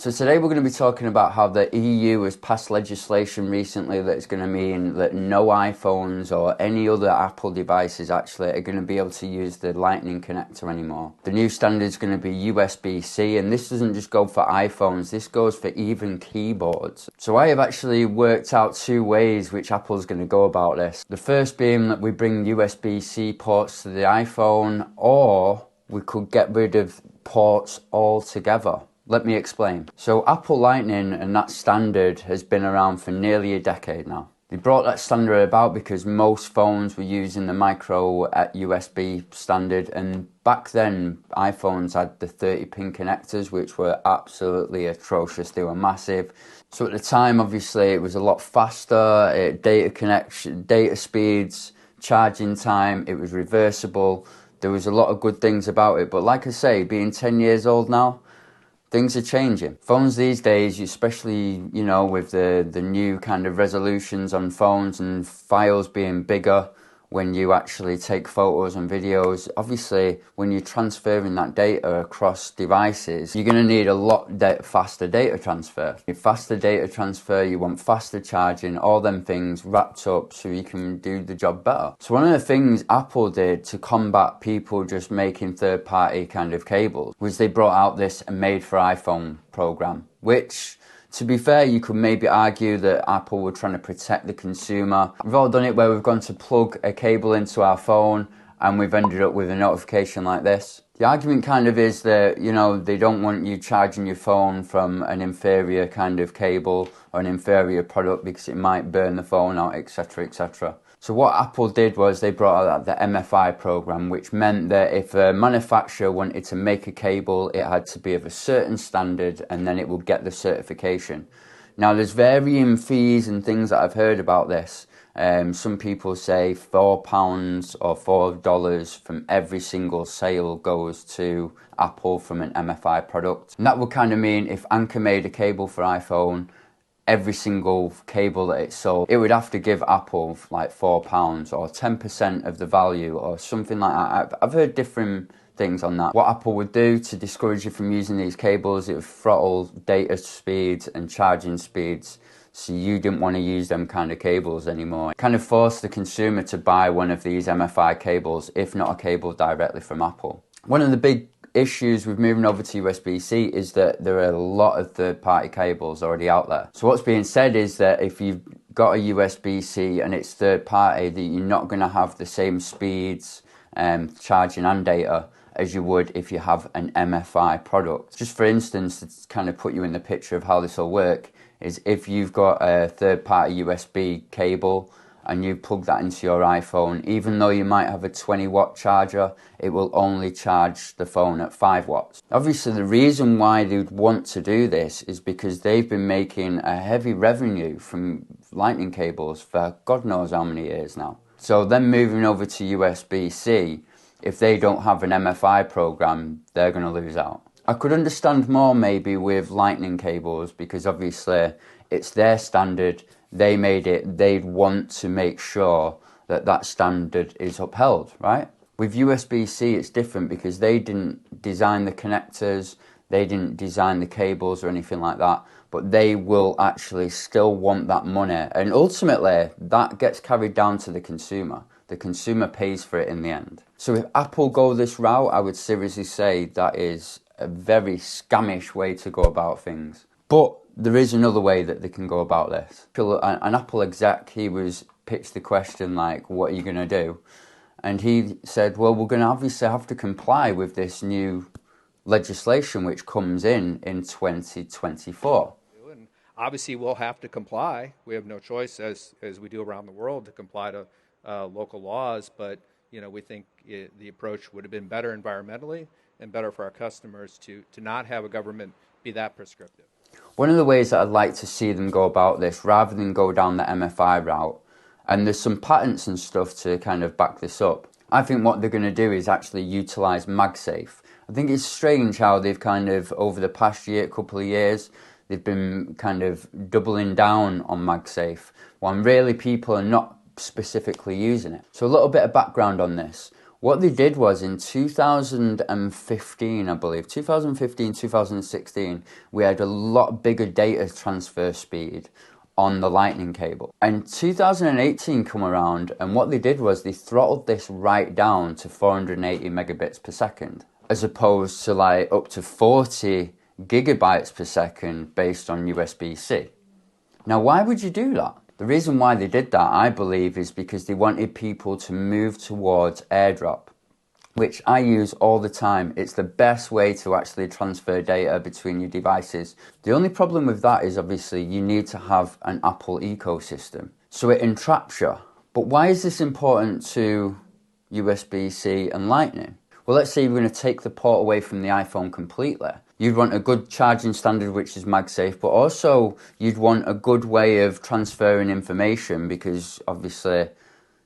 So today we're going to be talking about how the EU has passed legislation recently that's going to mean that no iPhones or any other Apple devices actually are going to be able to use the Lightning connector anymore. The new standard is going to be USB-C, and this doesn't just go for iPhones, this goes for even keyboards. So I have actually worked out two ways which Apple's going to go about this. The first being that we bring USB-C ports to the iPhone, or we could get rid of ports altogether. Let me explain. So Apple Lightning and that standard has been around for nearly a decade now. They brought that standard about because most phones were using the micro USB standard, and back then iPhones had the 30-pin connectors, which were absolutely atrocious. They were massive. So at the time, obviously, it was a lot faster, data connection, data speeds, charging time, it was reversible. There was a lot of good things about it, but like I say, being 10 years old now, things are changing. Phones these days, especially, with the new kind of resolutions on phones and files being bigger when you actually take photos and videos, obviously when you're transferring that data across devices, you're going to need a lot faster data transfer. With faster data transfer, you want faster charging, all them things wrapped up so you can do the job better. So one of the things Apple did to combat people just making third-party kind of cables was they brought out this Made for iPhone program, which, to be fair, you could maybe argue that Apple were trying to protect the consumer. We've all done it where we've gone to plug a cable into our phone and we've ended up with a notification like this. The argument kind of is that, they don't want you charging your phone from an inferior kind of cable or an inferior product because it might burn the phone out, etc., etc. So what Apple did was they brought out the MFI program, which meant that if a manufacturer wanted to make a cable, it had to be of a certain standard and then it would get the certification. Now there's varying fees and things that I've heard about this. Some people say £4 or $4 from every single sale goes to Apple from an MFI product. And that would kind of mean if Anker made a cable for iPhone, every single cable that it sold, it would have to give Apple like £4 or 10% of the value or something like that. I've heard different things on that. What Apple would do to discourage you from using these cables, it would throttle data speeds and charging speeds, so you didn't want to use them kind of cables anymore. It kind of forced the consumer to buy one of these MFI cables, if not a cable directly from Apple. One of the big issues with moving over to USB-C is that there are a lot of third-party cables already out there. So what's being said is that if you've got a USB-C and it's third-party, that you're not going to have the same speeds, charging and data as you would if you have an MFI product. Just for instance, to kind of put you in the picture of how this will work, is if you've got a third-party USB cable and you plug that into your iPhone, even though you might have a 20-watt charger, it will only charge the phone at 5 watts. Obviously, the reason why they would want to do this is because they've been making a heavy revenue from Lightning cables for God knows how many years now. So then moving over to USB-C, if they don't have an MFI program, they're going to lose out. I could understand more maybe with Lightning cables because obviously it's their standard. They made it, they'd want to make sure that that standard is upheld, right? With USB-C, it's different because they didn't design the connectors, they didn't design the cables or anything like that, but they will actually still want that money. And ultimately, that gets carried down to the consumer. The consumer pays for it in the end. So if Apple go this route, I would seriously say that is a very scammish way to go about things. But there is another way that they can go about this. An Apple exec, he was pitched the question like, what are you going to do? And he said, well, we're going to obviously have to comply with this new legislation which comes in 2024. And obviously we'll have to comply. We have no choice as we do around the world to comply to local laws, but we think the approach would have been better environmentally and better for our customers to not have a government be that prescriptive. One of the ways that I'd like to see them go about this, rather than go down the MFI route, and there's some patents and stuff to kind of back this up, I think what they're going to do is actually utilise MagSafe. I think it's strange how they've kind of, over the past couple of years, they've been kind of doubling down on MagSafe, when really people are not specifically using it. So a little bit of background on this. What they did was in 2015, I believe, 2015, 2016, we had a lot bigger data transfer speed on the lightning cable. And 2018 come around, and what they did was they throttled this right down to 480 megabits per second, as opposed to like up to 40 gigabytes per second based on USB-C. Now, why would you do that? The reason why they did that, I believe, is because they wanted people to move towards AirDrop, which I use all the time. It's the best way to actually transfer data between your devices. The only problem with that is obviously you need to have an Apple ecosystem, so it entraps you. But why is this important to USB-C and Lightning? Well, let's say you're going to take the port away from the iPhone completely. You'd want a good charging standard, which is MagSafe, but also you'd want a good way of transferring information, because obviously,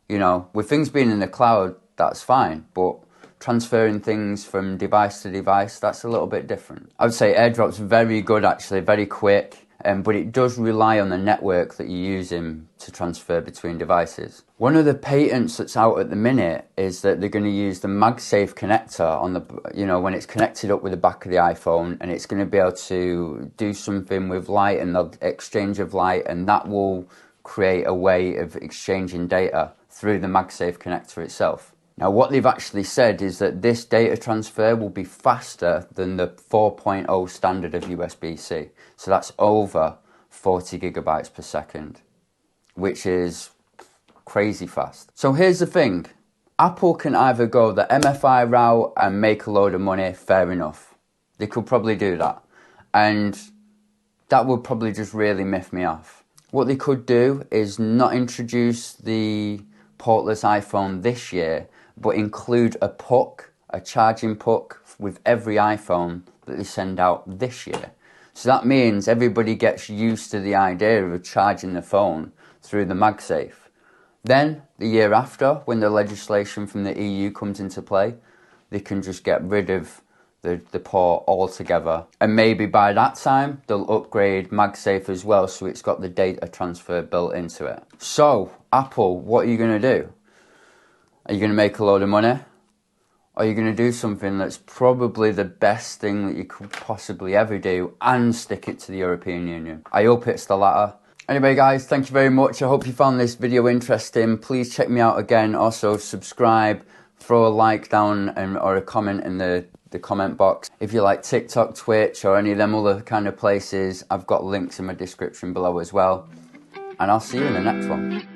you know, with things being in the cloud, that's fine, but transferring things from device to device, that's a little bit different. I would say AirDrop's very good, actually, very quick, but it does rely on the network that you're using to transfer between devices. One of the patents that's out at the minute is that they're going to use the MagSafe connector on the, you know, when it's connected up with the back of the iPhone, and it's going to be able to do something with light and the exchange of light, and that will create a way of exchanging data through the MagSafe connector itself. Now, what they've actually said is that this data transfer will be faster than the 4.0 standard of USB-C. So that's over 40 gigabytes per second, which is crazy fast. So here's the thing. Apple can either go the MFI route and make a load of money, fair enough. They could probably do that. And that would probably just really miff me off. What they could do is not introduce the portless iPhone this year, but include a puck, a charging puck with every iPhone that they send out this year. So that means everybody gets used to the idea of charging the phone through the MagSafe. Then, the year after, when the legislation from the EU comes into play, they can just get rid of the port altogether. And maybe by that time, they'll upgrade MagSafe as well, so it's got the data transfer built into it. So, Apple, what are you going to do? Are you going to make a load of money? Or are you going to do something that's probably the best thing that you could possibly ever do and stick it to the European Union? I hope it's the latter. Anyway, guys, thank you very much. I hope you found this video interesting. Please check me out again. Also, subscribe, throw a like down or a comment in the comment box. If you like TikTok, Twitch, or any of them other kind of places, I've got links in my description below as well. And I'll see you in the next one.